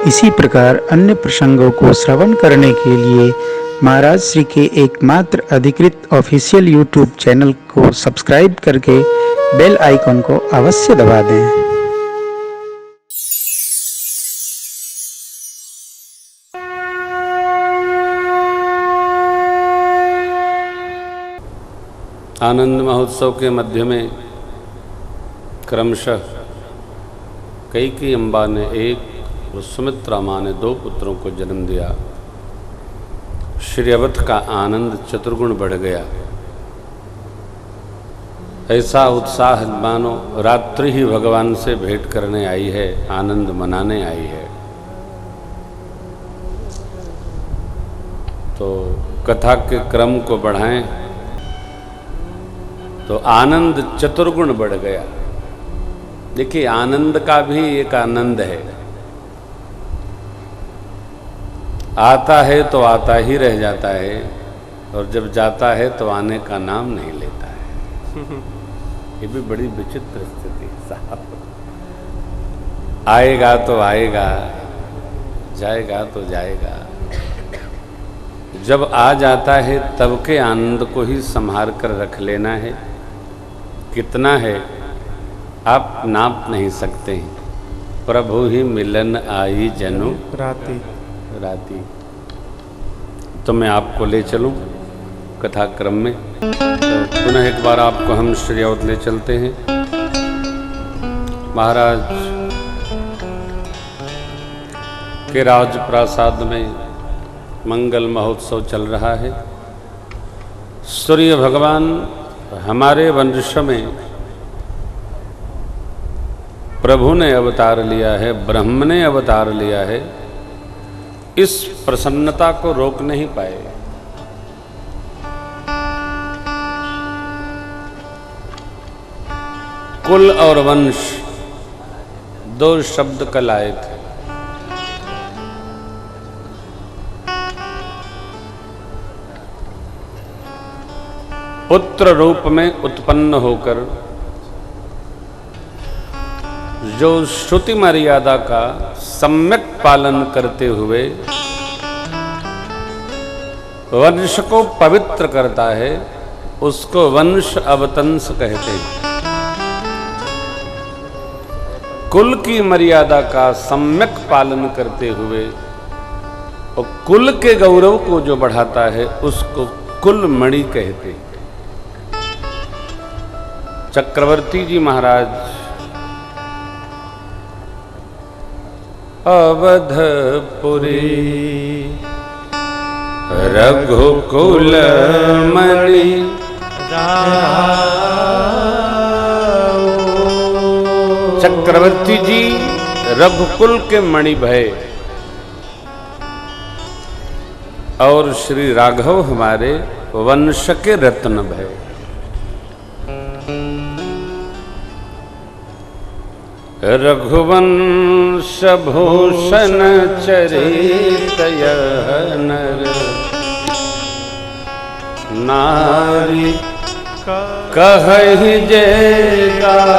इसी प्रकार अन्य प्रसंगों को श्रवण करने के लिए महाराज श्री के एकमात्र अधिकृत ऑफिशियल यूट्यूब चैनल को सब्सक्राइब करके बेल आइकन को अवश्य दबा दें। आनंद महोत्सव के मध्य में क्रमशः कैकेयी अम्बा ने एक और सुमित्रा माँ ने 2 पुत्रों को जन्म दिया। श्री अवध का आनंद चतुर्गुण बढ़ गया। ऐसा उत्साह मानो रात्रि ही भगवान से भेंट करने आई है, आनंद मनाने आई है। तो कथा के क्रम को बढ़ाएं तो आनंद चतुर्गुण बढ़ गया। देखिए, आनंद का भी एक आनंद है। आता है तो आता ही रह जाता है, और जब जाता है तो आने का नाम नहीं लेता है। ये भी बड़ी विचित्र स्थिति साहब। आएगा तो आएगा, जाएगा तो जाएगा। जब आ जाता है तब के आनंद को ही संभाल कर रख लेना है। कितना है आप नाप नहीं सकते हैं। प्रभु ही मिलन आई जनु राती राती। तो मैं आपको ले चलूं कथा क्रम में। तो पुनः एक बार आपको हम श्री अवध ले चलते हैं। महाराज के राजप्रासाद में मंगल महोत्सव चल रहा है। सूर्य भगवान हमारे वंश में प्रभु ने अवतार लिया है, ब्रह्म ने अवतार लिया है। इस प्रसन्नता को रोक नहीं पाए। कुल और वंश 2 शब्द कल आए थे। पुत्र रूप में उत्पन्न होकर जो श्रुति मर्यादा का सम्यक पालन करते हुए वंश को पवित्र करता है, उसको वंश अवतंस कहते हैं। कुल की मर्यादा का सम्यक पालन करते हुए और कुल के गौरव को जो बढ़ाता है, उसको कुलमणि कहते हैं। चक्रवर्ती जी महाराज अवधपुरी रघुकुल मणि चक्रवर्ती जी रघुकुल के मणि भय, और श्री राघव हमारे वंश के रत्न भय। रघुवंश भूषण चरित नर नारी कहहि जे गावई।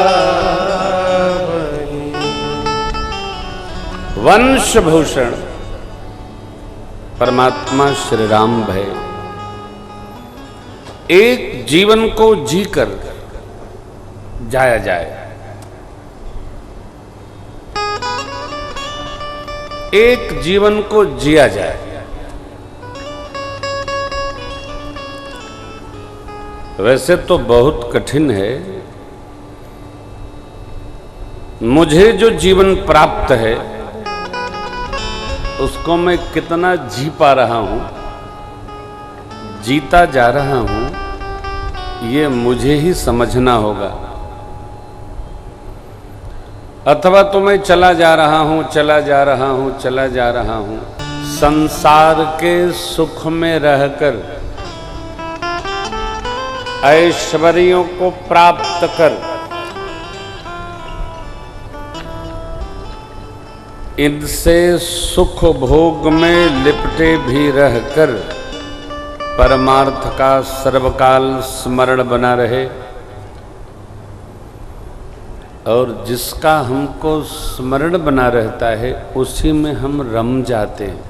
वंश भूषण परमात्मा श्री राम भय। एक जीवन को जीकर जाया जाए, एक जीवन को जिया जाए। वैसे तो बहुत कठिन है। मुझे जो जीवन प्राप्त है उसको मैं कितना जी पा रहा हूं, जीता जा रहा हूं, ये मुझे ही समझना होगा। अथवा तो मैं चला जा रहा हूं, चला जा रहा हूं, चला जा रहा हूं, संसार के सुख में रहकर, ऐश्वर्यों को प्राप्त कर, इनसे सुख भोग में लिपटे भी रहकर परमार्थ का सर्वकाल स्मरण बना रहे, और जिसका हमको स्मरण बना रहता है उसी में हम रम जाते हैं।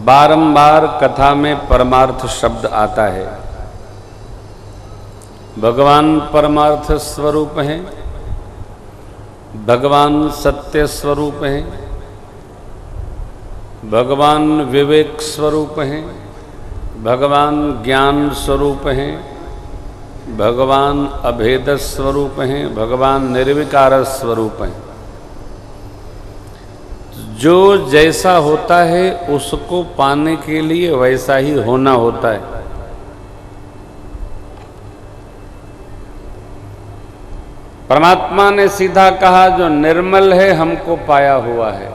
बारंबार कथा में परमार्थ शब्द आता है। भगवान परमार्थ स्वरूप हैं, भगवान सत्य स्वरूप हैं, भगवान विवेक स्वरूप हैं, भगवान ज्ञान स्वरूप हैं, भगवान अभेद स्वरूप हैं, भगवान निर्विकार स्वरूप हैं। जो जैसा होता है उसको पाने के लिए वैसा ही होना होता है। परमात्मा ने सीधा कहा जो निर्मल है हमको पाया हुआ है।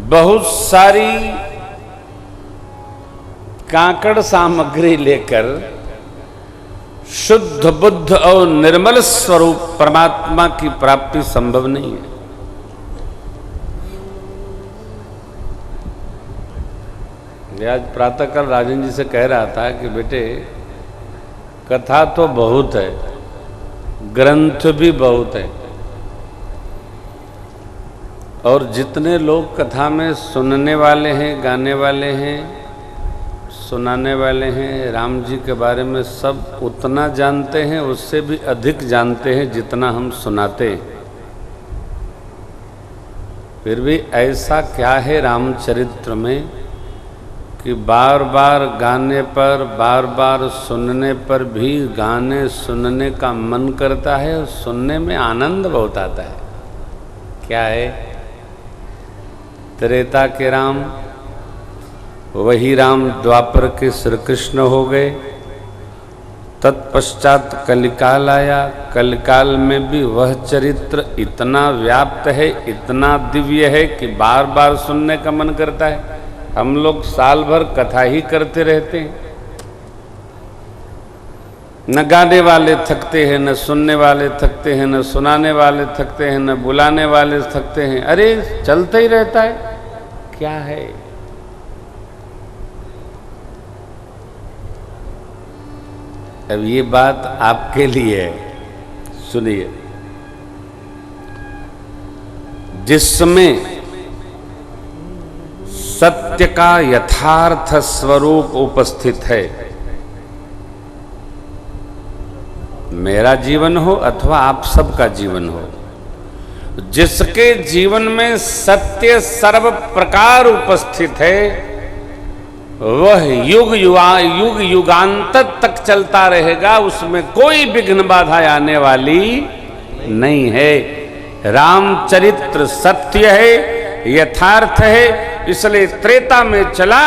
बहुत सारी कांकड़ सामग्री लेकर शुद्ध बुद्ध और निर्मल स्वरूप परमात्मा की प्राप्ति संभव नहीं है। आज प्रातःकाल राजन जी से कह रहा था कि बेटे कथा तो बहुत है, ग्रंथ भी बहुत है, और जितने लोग कथा में सुनने वाले हैं, गाने वाले हैं, सुनाने वाले हैं, राम जी के बारे में सब उतना जानते हैं, उससे भी अधिक जानते हैं जितना हम सुनाते हैं। फिर भी ऐसा क्या है रामचरित्र में कि बार बार गाने पर, बार बार सुनने पर भी गाने सुनने का मन करता है और सुनने में आनंद बहुत आता है। क्या है? त्रेता के राम वही राम द्वापर के श्री कृष्ण हो गए। तत्पश्चात कलिकाल आया। कलिकाल में भी वह चरित्र इतना व्याप्त है, इतना दिव्य है कि बार बार सुनने का मन करता है। हम लोग साल भर कथा ही करते रहते हैं, न गाने वाले थकते हैं, न सुनने वाले थकते हैं, न सुनाने वाले थकते हैं, न बुलाने वाले थकते हैं। अरे चलता ही रहता है। क्या है? अब ये बात आपके लिए है, सुनिए। जिसमें सत्य का यथार्थ स्वरूप उपस्थित है, मेरा जीवन हो अथवा आप सबका जीवन हो, जिसके जीवन में सत्य सर्व प्रकार उपस्थित है, वह युग युगांत तक चलता रहेगा। उसमें कोई विघ्न बाधा आने वाली नहीं है। रामचरित्र सत्य है, यथार्थ है, इसलिए त्रेता में चला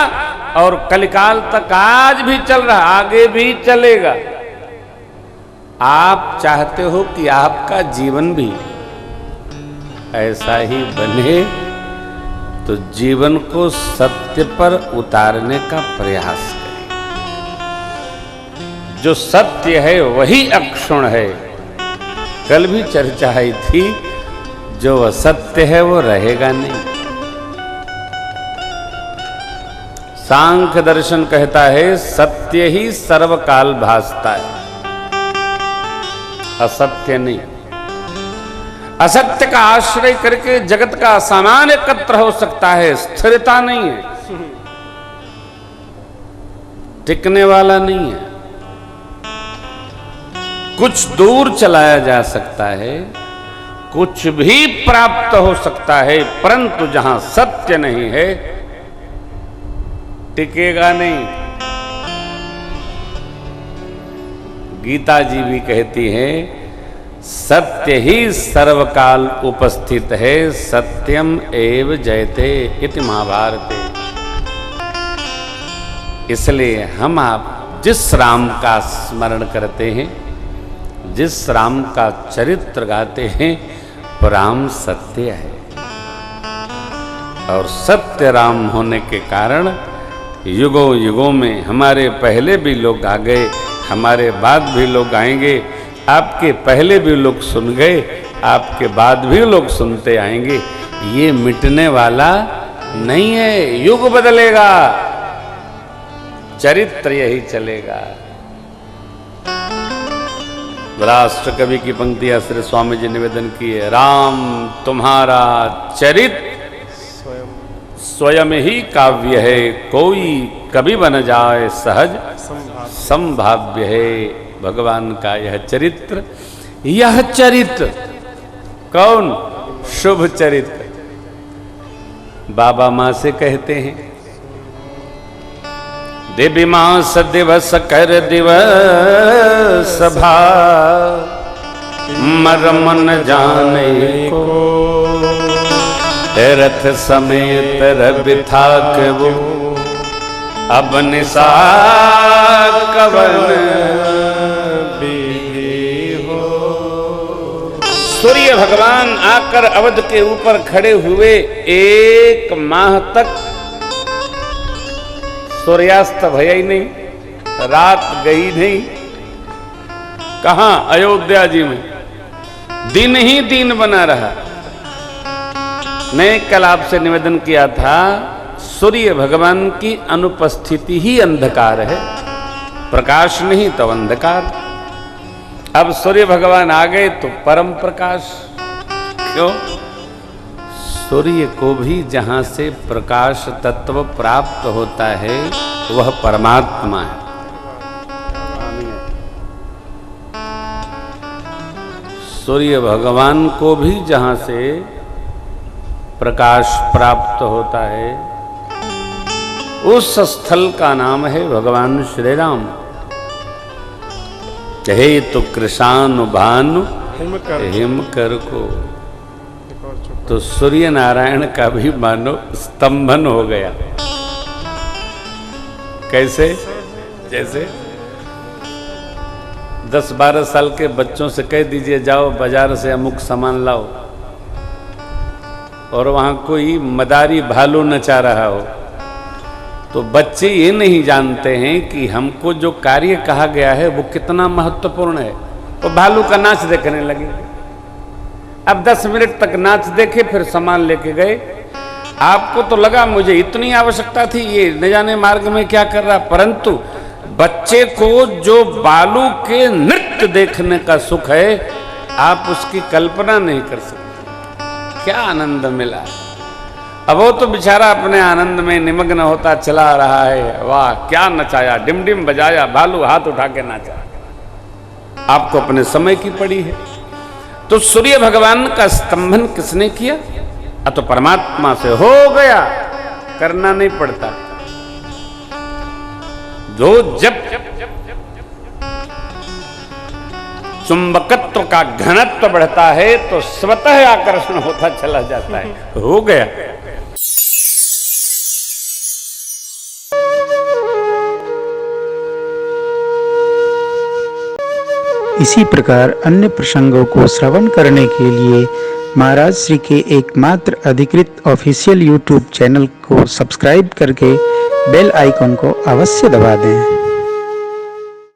और कलिकाल तक आज भी चल रहा, आगे भी चलेगा। आप चाहते हो कि आपका जीवन भी ऐसा ही बने, तो जीवन को सत्य पर उतारने का प्रयास करें। जो सत्य है वही अक्षुण है। कल भी चर्चा आई थी, जो असत्य है वो रहेगा नहीं। सांख्य दर्शन कहता है सत्य ही सर्वकाल भासता है, असत्य नहीं। असत्य का आश्रय करके जगत का सामान एकत्र हो सकता है, स्थिरता नहीं है, टिकने वाला नहीं है। कुछ दूर चलाया जा सकता है, कुछ भी प्राप्त हो सकता है, परंतु जहां सत्य नहीं है टिकेगा नहीं। गीता जी भी कहती है सत्य ही सर्वकाल उपस्थित है, सत्यम एव जयते इति महाभारते। इसलिए हम आप जिस राम का स्मरण करते हैं, जिस राम का चरित्र गाते हैं, वो राम सत्य है। और सत्य राम होने के कारण युगों युगों में हमारे पहले भी लोग आ गए, हमारे बाद भी लोग आएंगे, आपके पहले भी लोग सुन गए, आपके बाद भी लोग सुनते आएंगे। ये मिटने वाला नहीं है, युग बदलेगा। चरित्र यही चलेगा। राष्ट्र कवि की पंक्तियां श्री स्वामी जी निवेदन की है, राम तुम्हारा चरित्र स्वयं ही काव्य है, कोई कवि बन जाए सहज संभाव्य है। भगवान का यह चरित्र कौन? शुभ चरित्र। बाबा माँ से कहते हैं, दिव्य मास दिवस कर दिवस भा मर्म न जाने को, रथ समेत रवि थाक वो अब निशा कवन बिधि हो। सूर्य भगवान आकर अवध के ऊपर खड़े हुए, 1 माह तक सूर्यास्त भया ही नहीं, रात गई नहीं। कहां? अयोध्या जी में दिन ही दिन बना रहा। मैं कल आपसे निवेदन किया था, सूर्य भगवान की अनुपस्थिति ही अंधकार है, प्रकाश नहीं तो अंधकार। अब सूर्य भगवान आ गए तो परम प्रकाश। क्यों? सूर्य को भी जहां से प्रकाश तत्व प्राप्त होता है वह परमात्मा है। सूर्य भगवान को भी जहां से प्रकाश प्राप्त होता है उस स्थल का नाम है भगवान श्री राम। हे तो कृषानु भानु हिमकर को, तो सूर्य नारायण का भी मानो स्तंभन हो गया। कैसे? जैसे 10-12 साल के बच्चों से कह दीजिए जाओ बाजार से अमुक सामान लाओ, और वहां कोई मदारी भालू नचा रहा हो, तो बच्चे ये नहीं जानते हैं कि हमको जो कार्य कहा गया है वो कितना महत्वपूर्ण है। वो भालू का नाच देखने लगे। अब 10 मिनट तक नाच देखे, फिर सामान लेके गए। आपको तो लगा मुझे इतनी आवश्यकता थी, ये न जाने मार्ग में क्या कर रहा, परंतु बच्चे को जो बालू के नृत्य देखने का सुख है आप उसकी कल्पना नहीं कर सकते। क्या आनंद मिला। अब वो तो बेचारा अपने आनंद में निमग्न होता चला रहा है। वाह क्या नचाया, डिम डिम बजाया, भालू हाथ उठा के नाचा। आपको अपने समय की पड़ी है। तो सूर्य भगवान का स्तंभन किसने किया? तो परमात्मा से हो गया, करना नहीं पड़ता। जो जब चुंबकत्व का घनत्व बढ़ता है तो स्वतः आकर्षण होता चला जाता है। हो गया। इसी प्रकार अन्य प्रसंगों को श्रवण करने के लिए महाराज श्री के एकमात्र अधिकृत ऑफिशियल YouTube चैनल को सब्सक्राइब करके बेल आइकन को अवश्य दबा दें।